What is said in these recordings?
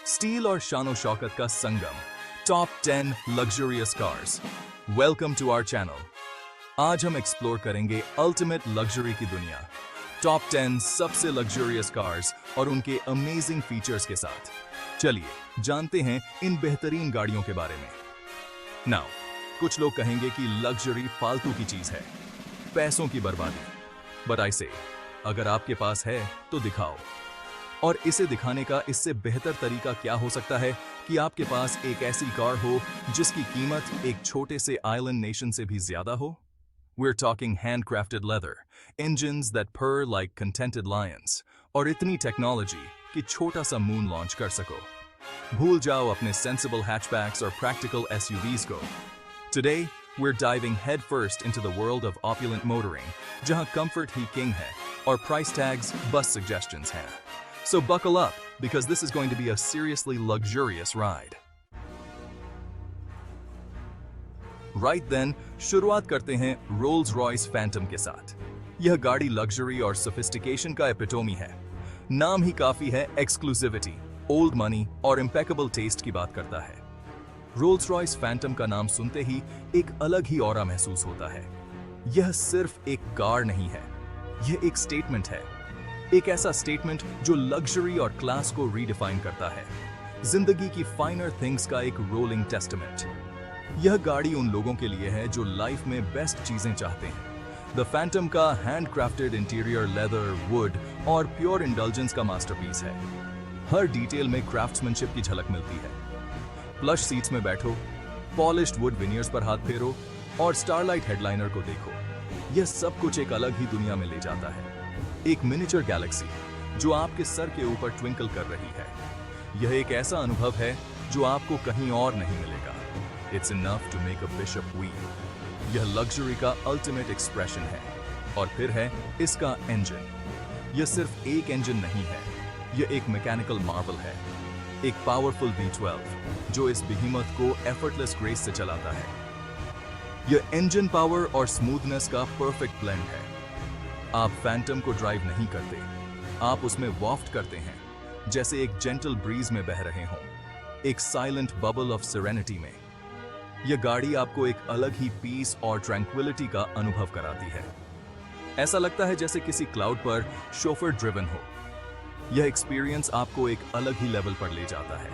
Steel और शानो शौकत का संगम, top 10 luxurious cars. Welcome to our channel. आज हम एक्सप्लोर करेंगे अल्टीमेट लग्जरी की दुनिया, टॉप 10 सबसे लग्जरियस कार्स और उनके अमेजिंग फीचर्स के साथ। चलिए जानते हैं इन बेहतरीन गाड़ियों के बारे में। नाउ, कुछ लोग कहेंगे कि लग्जरी फालतू की चीज है, पैसों की बर्बादी, बट आई से अगर आपके पास है तो दिखाओ। और इसे दिखाने का इससे बेहतर तरीका क्या हो सकता है कि आपके पास एक ऐसी कार हो जिसकी कीमत एक छोटे से आइलैंड नेशन से भी ज्यादा हो। We're talking handcrafted leather, engines that purr like contented lions, और इतनी टेक्नोलॉजी कि छोटा सा मून लॉन्च कर सको। भूल जाओ अपने sensible hatchbacks और practical SUVs को। Today, we're diving headfirst into the world of opulent motoring, जहां comfort ही king है और price tags bus suggestions हैं। So buckle up, because this is going to be a seriously luxurious ride. Right then, शुरुआत करते हैं Rolls Royce Phantom के साथ। यह गाड़ी लग्जरी और सोफिस्टिकेशन का एपिटोमी है। नाम ही काफी है एक्सक्लूसिविटी, ओल्ड मनी और इम्पेकेबल टेस्ट की बात करता है। रोल्स रॉयस फैंटम का नाम सुनते ही एक अलग ही ऑरा महसूस होता है। यह सिर्फ एक कार नहीं है, यह एक स्टेटमेंट है। एक ऐसा स्टेटमेंट जो लग्जरी और क्लास को रीडिफाइन करता है, जिंदगी की फाइनर थिंग्स का एक रोलिंग टेस्टामेंट। यह गाड़ी उन लोगों के लिए है जो लाइफ में बेस्ट चीजें चाहते हैं। द फैंटम का हैंडक्राफ्टेड इंटीरियर लेदर, वुड और प्योर इंडल्जेंस का मास्टरपीस है। हर डिटेल में क्राफ्ट्समैनशिप की झलक मिलती है। प्लश सीट्स में बैठो, पॉलिश्ड वुड विनियर्स पर हाथ फेरो और स्टारलाइट हेडलाइनर को देखो। यह सब कुछ एक अलग ही दुनिया में ले जाता है, एक मिनिएचर गैलेक्सी जो आपके सर के ऊपर ट्विंकल कर रही है। यह एक ऐसा अनुभव है जो आपको कहीं और नहीं मिलेगा। It's enough to make a bishop weep। यह लग्जरी का अल्टीमेट एक्सप्रेशन है। और फिर है इसका इंजन। यह सिर्फ एक इंजन नहीं है, यह एक मैकेनिकल मार्वल है, एक पावरफुल V12 जो इस बिहीमत को एफर्टलेस ग्रेस से चलाता है। यह इंजन पावर और स्मूथनेस का परफेक्ट ब्लेंड है। आप फैंटम को ड्राइव नहीं करते, आप उसमें वॉफ्ट करते हैं, जैसे एक जेंटल ब्रीज में बह रहे हों, एक साइलेंट बबल ऑफ सेरेनिटी में। यह गाड़ी आपको एक अलग ही पीस और ट्रैंक्विलिटी का अनुभव कराती है। ऐसा लगता है जैसे किसी क्लाउड पर शोफर ड्रिवन हो। यह एक्सपीरियंस आपको एक अलग ही लेवल पर ले जाता है,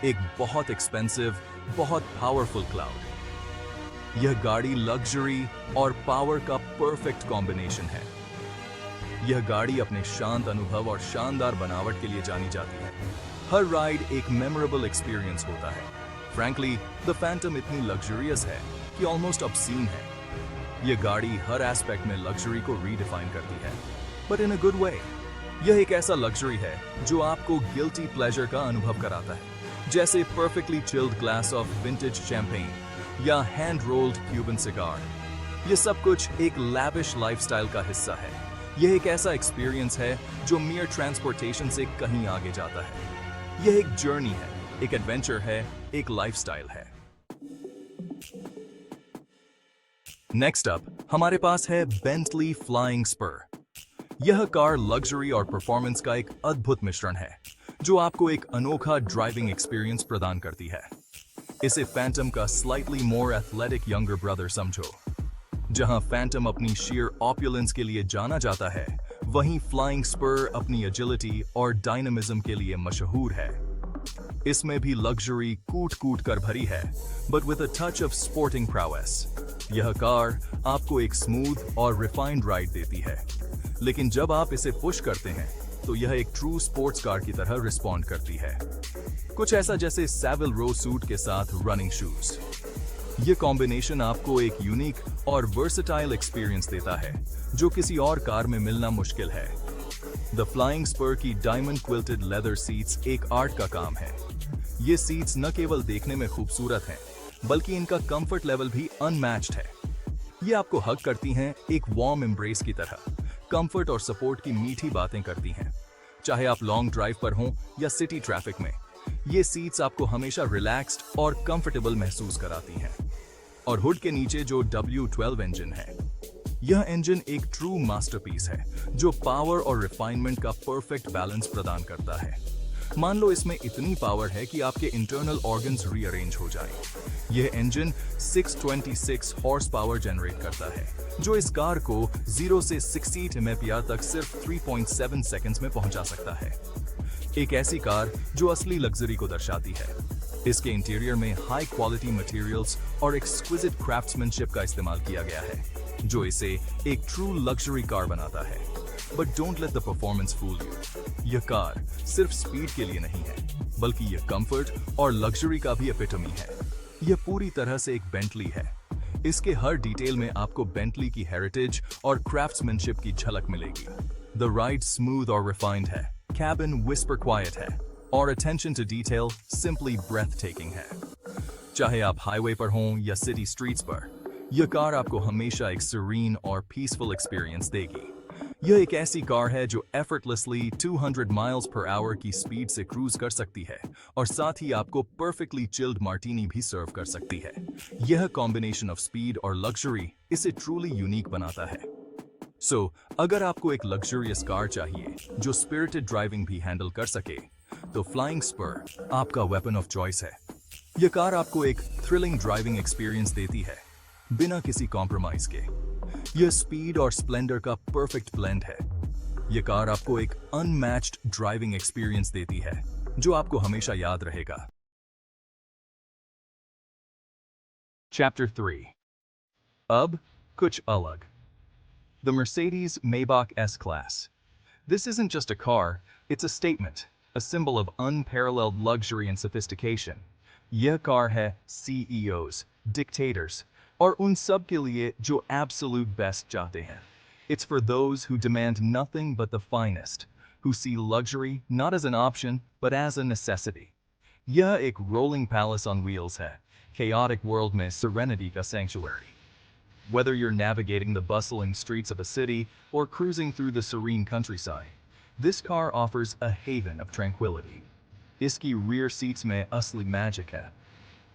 एक बहुत एक्सपेंसिव, बहुत पावरफुल क्लाउड। यह गाड़ी लग्जरी और पावर का परफेक्ट कॉम्बिनेशन है। यह गाड़ी अपने शांत अनुभव और शानदार बनावट के लिए जानी जाती है। हर राइड एक मेमोरेबल एक्सपीरियंस होता है। फ्रैंकली, द फैंटम इतनी लग्जरियस है कि ऑलमोस्ट ऑब्सीन है। यह गाड़ी हर एस्पेक्ट में लग्जरी को रीडिफाइन करती है, but in a good way. यह एक ऐसा लग्जरी है जो आपको गिल्टी प्लेजर का अनुभव कराता है, जैसे perfectly chilled glass of vintage champagne या हैंड रोल्ड क्यूबन सिगार। यह सब कुछ एक लैविश लाइफस्टाइल का हिस्सा है। यह एक ऐसा एक्सपीरियंस है जो मियर ट्रांसपोर्टेशन से कहीं आगे जाता है। यह एक जर्नी है, एक एडवेंचर है, एक लाइफस्टाइल है। नेक्स्ट अप हमारे पास है बेंटली फ्लाइंग स्पर। यह कार लग्जरी और परफॉर्मेंस का एक अद्भुत मिश्रण है जो आपको एक अनोखा ड्राइविंग एक्सपीरियंस प्रदान करती है। इसे फैंटम का slightly more athletic younger brother समझो। जहां फैंटम अपनी शेयर ऑपुलेंस के लिए जाना जाता है, वहीं फ्लाइंग स्पर अपनी एजिलिटी और डायनामिज्म के लिए मशहूर है। इसमें भी लग्जरी कूट कूट कर भरी है, but with a touch of sporting prowess। यह कार आपको एक स्मूथ और रिफाइंड राइड देती है, लेकिन जब आप इसे पुश करते हैं तो यह एक ट्रू स्पोर्ट्स कार की तरह रिस्पॉन्ड करती है, कुछ ऐसा जैसे सैविल रो सूट के साथ रनिंग शूज। यह कॉम्बिनेशन आपको एक यूनिक और वर्सेटाइल एक्सपीरियंस देता है जो किसी और कार में मिलना मुश्किल है। द फ्लाइंग स्पर की डायमंड क्विल्टेड लेदर सीट्स एक आर्ट का काम है। ये सीट्स न केवल देखने में खूबसूरत हैं, बल्कि इनका कंफर्ट लेवल भी अनमैच्ड है। ये आपको हग करती हैं एक वार्म एम्ब्रेस की तरह, कंफर्ट और सपोर्ट की मीठी बातें करती हैं। चाहे आप लॉन्ग ड्राइव पर हों या सिटी ट्रैफिक में, ये सीट्स आपको हमेशा रिलैक्स्ड और कंफर्टेबल महसूस कराती हैं। और हुड के नीचे जो W12 इंजन है, यह इंजन एक ट्रू मास्टरपीस है जो पावर और रिफाइनमेंट का परफेक्ट बैलेंस प्रदान करता है। मान लो इसमें इतनी पावर है कि आपके इंटरनल ऑर्गन्स रीअरेंज हो जाएं। यह इंजन 626 हॉर्स पावर जनरेट करता है, जो इस कार को 0 से 60 mph तक सिर्फ 3.7 सेकंड्स में पहुंचा सकता है। एक ऐसी कार जो असली लग्जरी को दर्शाती है। इसके इंटीरियर में हाई क्वालिटी मटेरियल्स और एक्सक्विजिट क्राफ्ट्समैनशिप का इस्तेमाल किया गया है, जो इसे एक ट्रू लग्जरी कार बनाता है। But don't let the performance fool you. यह कार सिर्फ स्पीड के लिए नहीं है, बल्कि यह कंफर्ट और लग्जरी का भी एपिटमी है। यह पूरी तरह से एक बेंटली है। इसके हर डिटेल में आपको बेंटली की हेरिटेज और क्राफ्ट्समैनशिप की झलक मिलेगी। द राइड स्मूथ और रिफाइंड है, कैबिन विस्पर क्वाइट है, और attention to detail simply breathtaking है। चाहे आप हाईवे पर हों या सिटी स्ट्रीट्स पर, यह कार आपको हमेशा एक सीरीन और पीसफुल एक्सपीरियंस देगी। यह एक ऐसी कार है जो एफर्टलेसली 200 माइल्स पर आवर की स्पीड से क्रूज कर सकती है और साथ ही आपको परफेक्टली चिल्ड मार्टिनी भी सर्व कर सकती है। यह कॉम्बिनेशन ऑफ स्पीड और लग्जरी इसे ट्रूली यूनिक बनाता है। सो अगर आपको एक लग्जरियस कार चाहिए जो स्पिरिटेड ड्राइविंग भी हैंडल कर सके, तो फ्लाइंग स्पर आपका वेपन ऑफ चॉइस है। यह कार आपको एक थ्रिलिंग ड्राइविंग एक्सपीरियंस देती है, बिना किसी कॉम्प्रोमाइज के। यह स्पीड और स्प्लेंडर का परफेक्ट ब्लेंड है। यह कार आपको एक अनमैच्ड ड्राइविंग एक्सपीरियंस देती है, जो आपको हमेशा याद रहेगा। चैप्टर 3। अब कुछ अलग। The Mercedes Maybach S-Class. This isn't just a car, it's a statement, a symbol of unparalleled luxury and sophistication. यह कार है CEOs, dictators, और उन सब के लिए जो absolute best चाहते हैं. It's for those who demand nothing but the finest, who see luxury not as an option but as a necessity. यह एक rolling palace on wheels है, chaotic world में serenity का sanctuary. Whether you're navigating the bustling streets of a city or cruising through the serene countryside, this car offers a haven of tranquility. Iski rear seats mein asli magic hai.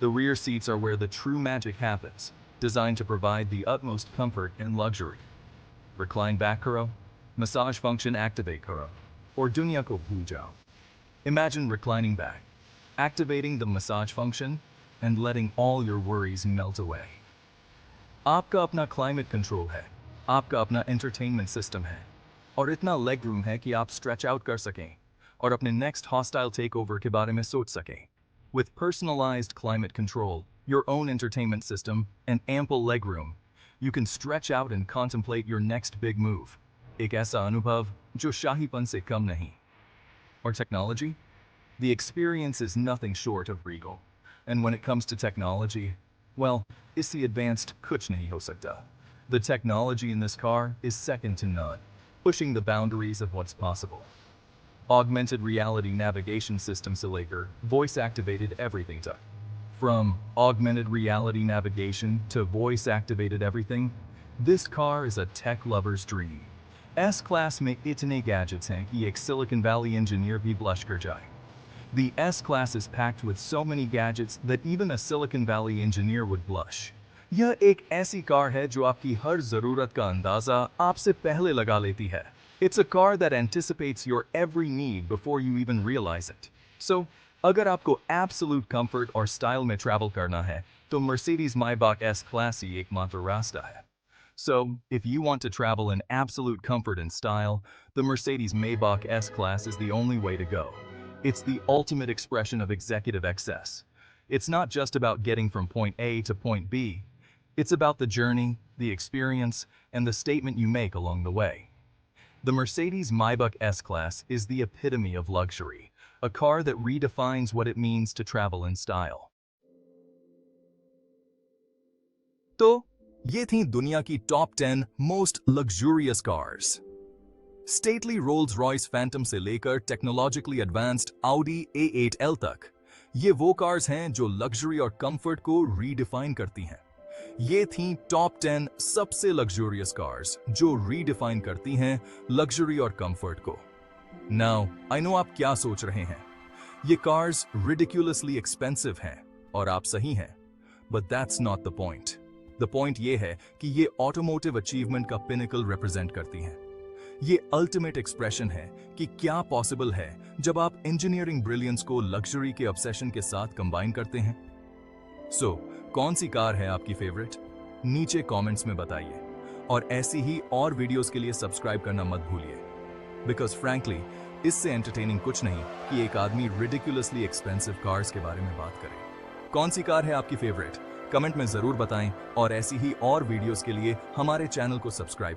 The rear seats are where the true magic happens, designed to provide the utmost comfort and luxury. Recline back karo, massage function activate karo, or dunya ko bhul jao. Imagine reclining back, activating the massage function, and letting all your worries melt away. आपका अपना climate control है, आपका अपना entertainment system है, और इतना leg room है कि आप स्ट्रेच आउट कर सकें और अपने नेक्स्ट हॉस्टाइल टेक ओवर के बारे में सोच सकें। With personalized climate control, your own entertainment system, and ample leg room, you can stretch out and contemplate your next big move. एक ऐसा अनुभव जो शाहीपन से कम नहीं। Or technology? The experience is nothing short of regal. And when it comes to technology, well, इससे advanced कुछ नहीं हो सकता. The technology in this car is second to none, pushing the boundaries of what's possible. Augmented reality navigation system से लेकर voice-activated everything तक. From augmented reality navigation to voice-activated everything, this car is a tech lover's dream. S-Class में इतने gadgets हैं कि एक Silicon Valley engineer भी blush कर जाए. The S-Class is packed with so many gadgets that even a Silicon Valley engineer would blush. यह एक ऐसी कार है जो आपकी हर ज़रूरत का अंदाज़ा आपसे पहले लगा लेती है. It's a car that anticipates your every need before you even realize it. So, अगर आपको absolute comfort और style में travel करना है, तो Mercedes Maybach S-Class ही एकमात्र रास्ता है. So, if you want to travel in absolute comfort and style, the Mercedes Maybach S-Class is the only way to go. It's the ultimate expression of executive excess. It's not just about getting from point A to point B. It's about the journey, the experience, and the statement you make along the way. The Mercedes Maybach S-Class is the epitome of luxury, a car that redefines what it means to travel in style. तो ये थी दुनिया की top 10 most luxurious cars. Stately Rolls-Royce Phantom से लेकर technologically advanced Audi A8L तक, ये वो कार्स हैं जो लग्जरी और कंफर्ट को रीडिफाइन करती हैं। ये थीं टॉप 10 सबसे लग्जूरियस कार्स जो रीडिफाइन करती हैं लग्जरी और कंफर्ट को। नाउ आई नो आप क्या सोच रहे हैं, ये कार्स रिडिक्युलसली एक्सपेंसिव हैं, और आप सही हैं, but that's not the point. The point ये है कि ये ऑटोमोटिव अचीवमेंट का पिनिकल रिप्रेजेंट करती हैं। ये अल्टीमेट एक्सप्रेशन है कि क्या पॉसिबल है जब आप इंजीनियरिंग ब्रिलियंस को लग्जरी के ऑब्सेशन के साथ कंबाइन करते हैं। सो कौन सी कार है आपकी फेवरेट? नीचे कमेंट्स में बताइए और ऐसी ही और वीडियोस के लिए सब्सक्राइब करना मत भूलिए, बिकॉज फ्रैंकली इससे एंटरटेनिंग कुछ नहीं कि एक आदमी रिडिकुलसली एक्सपेंसिव कार्स के बारे में बात करे। कौन सी कार है आपकी फेवरेट? कमेंट में जरूर बताएं और ऐसी ही और वीडियोस के लिए हमारे चैनल को सब्सक्राइब करें।